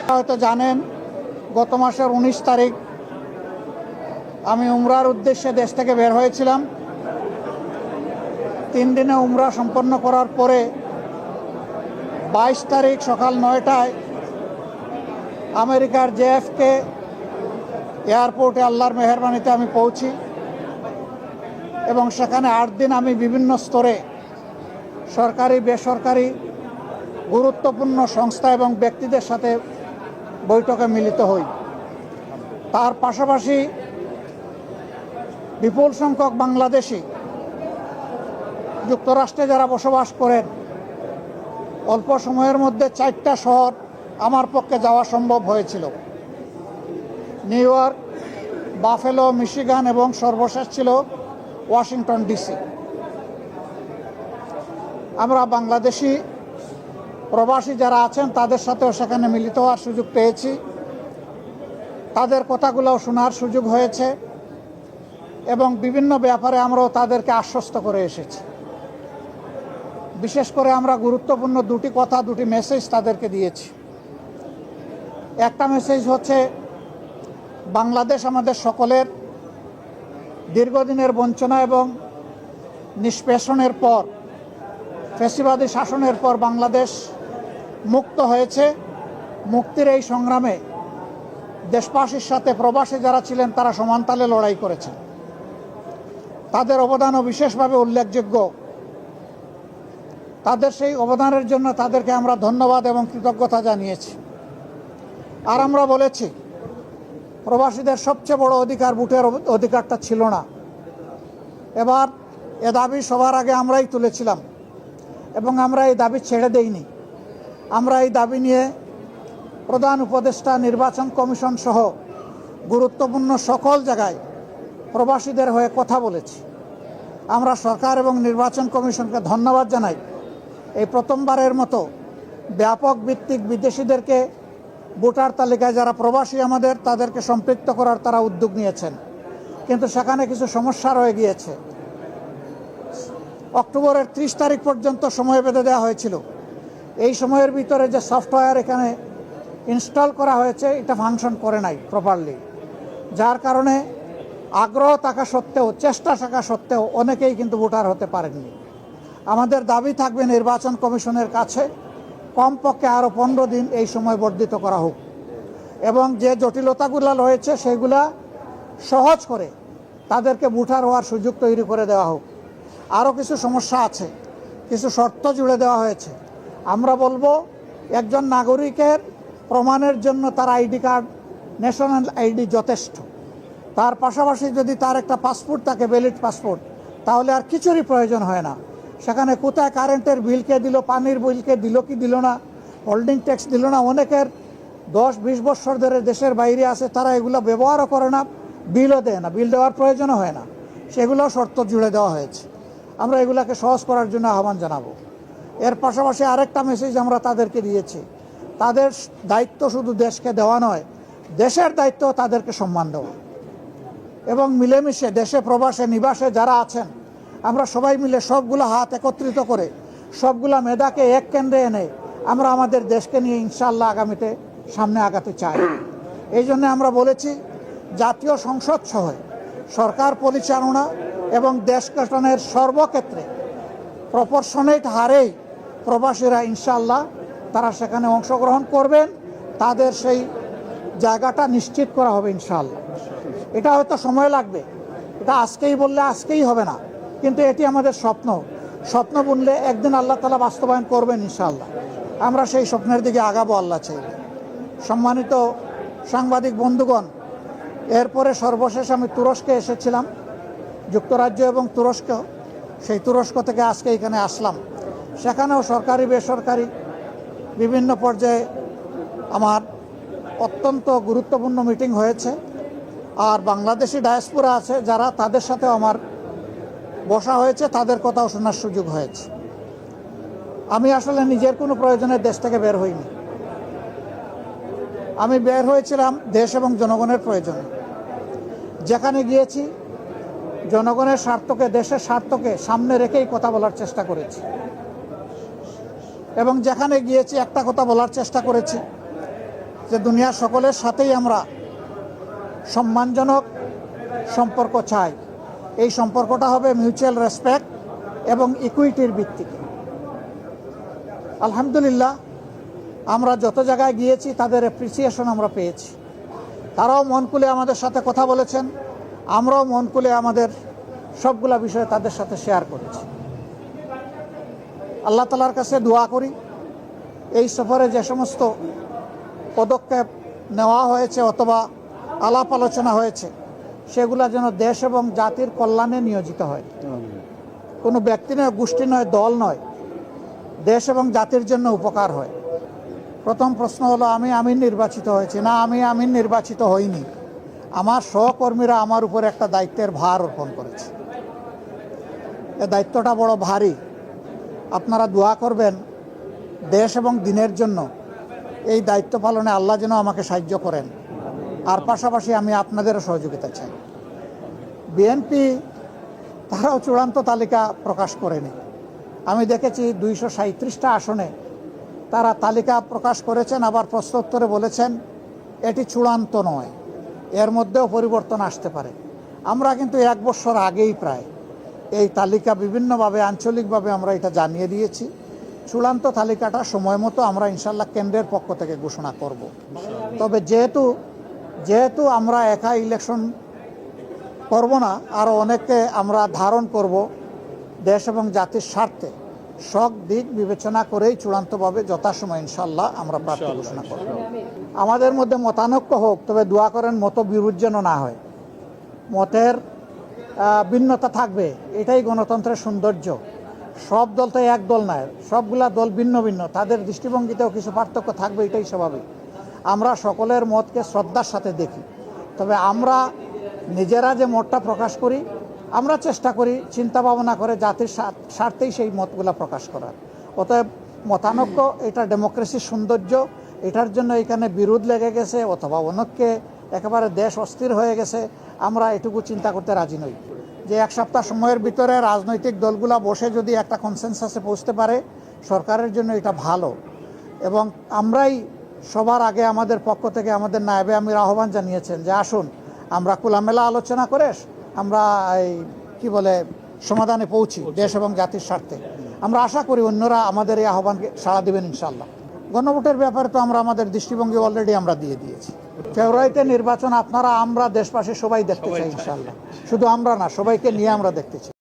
হয়তো জানেন, গত মাসের 19 তারিখ আমি উমরার উদ্দেশ্যে দেশ থেকে বের হয়েছিলাম। 3 দিনে উমরা সম্পন্ন করার পরে 22 তারিখ সকাল 9টায় আমেরিকার JFK এয়ারপোর্টে আল্লাহর মেহেরবানিতে আমি পৌঁছি এবং সেখানে 8 দিন আমি বিভিন্ন স্তরে সরকারি বেসরকারি গুরুত্বপূর্ণ সংস্থা এবং ব্যক্তিদের সাথে বৈঠকে মিলিত হই। তার পাশাপাশি বিপুল সংখ্যক বাংলাদেশি যুক্তরাষ্ট্রে যারা বসবাস করেন, অল্প সময়ের মধ্যে 4টা শহর আমার পক্ষে যাওয়া সম্ভব হয়েছিল: নিউ ইয়র্ক, বাফেলো, মিশিগান এবং সর্বশেষ ছিল ওয়াশিংটন DC। আমরা বাংলাদেশি প্রবাসী যারা আছেন তাদের সাথেও সেখানে মিলিত হওয়ার সুযোগ পেয়েছি, তাদের কথাগুলোও শোনার সুযোগ হয়েছে এবং বিভিন্ন ব্যাপারে আমরাও তাদেরকে আশ্বস্ত করে এসেছি। বিশেষ করে আমরা গুরুত্বপূর্ণ 2টি কথা, 2টি মেসেজ তাদেরকে দিয়েছি। একটা মেসেজ হচ্ছে, বাংলাদেশ আমাদের সকলের দীর্ঘদিনের বঞ্চনা এবং নিষ্পেষণের পর, ফ্যাসিবাদী শাসনের পর বাংলাদেশ মুক্ত হয়েছে। মুক্তির এই সংগ্রামে দেশবাসীর সাথে প্রবাসী যারা ছিলেন তারা সমানতালে লড়াই করেছেন। তাদের অবদানও বিশেষভাবে উল্লেখযোগ্য। তাদের সেই অবদানের জন্য তাদেরকে আমরা ধন্যবাদ এবং কৃতজ্ঞতা জানিয়েছি। আর আমরা বলেছি, প্রবাসীদের সবচেয়ে বড় অধিকার ভোটের অধিকারটা ছিল না। এবার এ দাবি সবার আগে আমরাই তুলেছিলাম এবং আমরা এই দাবি ছেড়ে দেইনি। আমরা এই দাবি নিয়ে প্রধান উপদেষ্টা, নির্বাচন কমিশন সহ গুরুত্বপূর্ণ সকল জায়গায় প্রবাসীদের হয়ে কথা বলেছি। আমরা সরকার এবং নির্বাচন কমিশনকে ধন্যবাদ জানাই। এই প্রথমবারের মতো ব্যাপক ভিত্তিক বিদেশিদেরকে ভোটার তালিকায় যারা প্রবাসী আমাদের, তাদেরকে সম্পৃক্ত করার তারা উদ্যোগ নিয়েছেন। কিন্তু সেখানে কিছু সমস্যা রয়ে গিয়েছে। অক্টোবরের 30 তারিখ পর্যন্ত সময় বেঁধে দেওয়া হয়েছিল। এই সময়ের ভিতরে যে সফটওয়্যার এখানে ইনস্টল করা হয়েছে, এটা ফাংশন করে নাই প্রপারলি, যার কারণে আগ্রহ থাকা সত্ত্বেও, চেষ্টা থাকা সত্ত্বেও অনেকেই কিন্তু ভোটার হতে পারেননি। আমাদের দাবি থাকবে নির্বাচন কমিশনের কাছে কমপক্ষে আরও 15 দিন এই সময় বর্ধিত করা হোক এবং যে জটিলতাগুলো রয়েছে সেগুলা সহজ করে তাদেরকে ভোটার হওয়ার সুযোগ তৈরি করে দেওয়া হোক। আরও কিছু সমস্যা আছে, কিছু শর্ত জুড়ে দেওয়া হয়েছে। আমরা বলবো, একজন নাগরিকের প্রমাণের জন্য তার আইডি কার্ড, ন্যাশনাল আইডি যথেষ্ট। তার পাশাপাশি যদি তার একটা পাসপোর্ট থাকে, ভ্যালিড পাসপোর্ট, তাহলে আর কিছুরই প্রয়োজন হয় না। সেখানে কোথায় কারেন্টের বিল কে দিল, পানির বিল কে দিল কি দিল না, হোল্ডিং ট্যাক্স দিল না, অনেকের 10-20 বছর ধরে দেশের বাইরে আছে, তারা এগুলো ব্যবহারও করে না, বিলও দেয় না, বিল দেওয়ার প্রয়োজনও হয় না। সেগুলো শর্ত জুড়ে দেওয়া হয়েছে। আমরা এগুলাকে সহজ করার জন্য আহ্বান জানাবো। এর পাশাপাশি আরেকটা মেসেজ আমরা তাদেরকে দিয়েছি, তাদের দায়িত্ব শুধু দেশকে দেওয়া নয়, দেশের দায়িত্ব তাদেরকে সম্মান দেওয়া এবং মিলেমিশে দেশে প্রবাসে নিবাসে যারা আছেন, আমরা সবাই মিলে সবগুলো হাত একত্রিত করে সবগুলা মেধাকে এক কেন্দ্রে এনে আমরা আমাদের দেশকে নিয়ে ইনশাআল্লাহ আগামীতে সামনে আগাতে চাই। এই জন্য আমরা বলেছি, জাতীয় সংসদ সহ সরকার পরিচালনা এবং দেশ গঠনের সর্বক্ষেত্রে প্রপোর্শনেট হারেই প্রবাসীরা ইনশাআল্লাহ তারা সেখানে অংশগ্রহণ করবেন। তাদের সেই জায়গাটা নিশ্চিত করা হবে ইনশাআল্লাহ। এটা হয়তো সময় লাগবে, এটা আজকেই বললে আজকেই হবে না, কিন্তু এটি আমাদের স্বপ্ন। স্বপ্ন বুনলে একদিন আল্লাহ তাআলা বাস্তবায়ন করবেন ইনশাআল্লাহ। আমরা সেই স্বপ্নের দিকে আগাবো আল্লাহ চাইলে। সম্মানিত সাংবাদিক বন্ধুগণ, এরপরে সর্বশেষ আমি তুরস্কে এসেছিলাম, যুক্তরাজ্য এবং তুরস্ক। সেই তুরস্ক থেকে আজকে এখানে আসলাম। সেখানেও সরকারি বেসরকারি বিভিন্ন পর্যায়ে আমার অত্যন্ত গুরুত্বপূর্ণ মিটিং হয়েছে। আর বাংলাদেশি ডায়াসপোরা আছে যারা, তাদের সাথেও আমার বসা হয়েছে, তাদের কথাও শোনার সুযোগ হয়েছে। আমি আসলে নিজের কোনো প্রয়োজনে দেশ থেকে বের হইনি। আমি বের হয়েছিলাম দেশ এবং জনগণের প্রয়োজনে। যেখানে গিয়েছি জনগণের স্বার্থকে, দেশের স্বার্থকে সামনে রেখেই কথা বলার চেষ্টা করেছি এবং যেখানে গিয়েছি একটা কথা বলার চেষ্টা করেছি যে দুনিয়ার সকলের সাথেই আমরা সম্মানজনক সম্পর্ক চাই। এই সম্পর্কটা হবে মিউচুয়াল রেসপেক্ট এবং ইকুইটির ভিত্তিতে। আলহামদুলিল্লাহ, আমরা যত জায়গায় গিয়েছি তাদের অ্যাপ্রিসিয়েশন আমরা পেয়েছি। তারাও মন খুলে আমাদের সাথে কথা বলেছেন, আমরাও মন খুলে আমাদের সবগুলা বিষয় তাদের সাথে শেয়ার করেছি। আল্লাহ তাআলার কাছে দোয়া করি এই সফরে যে সমস্ত পদক্ষেপ নেওয়া হয়েছে অথবা আলাপ আলোচনা হয়েছে সেগুলা যেন দেশ এবং জাতির কল্যাণে নিয়োজিত হয়। কোনো ব্যক্তি নয়, গোষ্ঠী নয়, দল নয়, দেশ এবং জাতির জন্য উপকার হয়। প্রথম প্রশ্ন হলো, আমি আমির নির্বাচিত হয়েছি না? আমি আমির নির্বাচিত হইনি। আমার সহকর্মীরা আমার উপর একটা দায়িত্বের ভার অর্পণ করেছে। এই দায়িত্বটা বড় ভারী। আপনারা দোয়া করবেন দেশ এবং দিনের জন্য এই দায়িত্ব পালনে আল্লাহ যেন আমাকে সাহায্য করেন। আর পাশাপাশি আমি আপনাদেরও সহযোগিতা চাই। বিএনপি তারাও চূড়ান্ত তালিকা প্রকাশ করেনি। আমি দেখেছি 237টা আসনে তারা তালিকা প্রকাশ করেছেন, আবার প্রশ্নোত্তরে বলেছেন এটি চূড়ান্ত নয়, এর মধ্যেও পরিবর্তন আসতে পারে। আমরা কিন্তু 1 বছর আগেই প্রায় এই তালিকা বিভিন্নভাবে আঞ্চলিকভাবে আমরা এটা জানিয়ে দিয়েছি। চূড়ান্ত তালিকাটা সময় মতো আমরা ইনশাল্লাহ কেন্দ্রের পক্ষ থেকে ঘোষণা করব। তবে যেহেতু আমরা একা ইলেকশন করব না, আরও অনেককে আমরা ধারণ করব, দেশ এবং জাতির স্বার্থে সব দিক বিবেচনা করেই চূড়ান্তভাবে যথাসময় ইনশাল্লাহ আমরা প্রার্থী ঘোষণা করব। আমাদের মধ্যে মতানৈক্য হোক, তবে দোয়া করেন মত বিরোধ যেন না হয়। মতের ভিন্নতা থাকবে, এটাই গণতন্ত্রের সৌন্দর্য। সব দল তো এক দল নয়, সবগুলা দল ভিন্ন ভিন্ন, তাদের দৃষ্টিভঙ্গিতেও কিছু পার্থক্য থাকবে, এটাই স্বাভাবিক। আমরা সকলের মতকে শ্রদ্ধার সাথে দেখি, তবে আমরা নিজেরা যে মতটা প্রকাশ করি আমরা চেষ্টা করি চিন্তা ভাবনা করে জাতির স্বার্থেই সেই মতগুলা প্রকাশ করার। অতএব মতানৈক্য এটা ডেমোক্রেসির সৌন্দর্য। এটার জন্য এখানে বিরোধ লেগে গেছে অথবা অনেককে একেবারে দেশ অস্থির হয়ে গেছে, আমরা এটুকু চিন্তা করতে রাজি নই। যে 1 সপ্তাহ সময়ের ভিতরে রাজনৈতিক দলগুলা বসে যদি একটা কনসেনসাসে পৌঁছতে পারে, সরকারের জন্য এটা ভালো। এবং আমরাই সবার আগে আমাদের পক্ষ থেকে আমাদের নায়েবে আমির আহ্বান জানিয়েছেন যে আসুন আমরা খোলামেলা আলোচনা করে আমরা সমাধানে পৌঁছি দেশ এবং জাতির স্বার্থে। আমরা আশা করি অন্যরা আমাদের এই আহ্বানকে সাড়া দেবেন ইনশাল্লাহ। গণভোটের ব্যাপারে তো আমাদের দৃষ্টিভঙ্গি অলরেডি আমরা দিয়ে দিয়েছি। ফেব্রুয়ারিতে নির্বাচন আমরা দেশবাসী সবাই দেখতে চাই ইনশাল্লাহ। শুধু আমরা না, সবাইকে নিয়ে আমরা দেখতে চাই।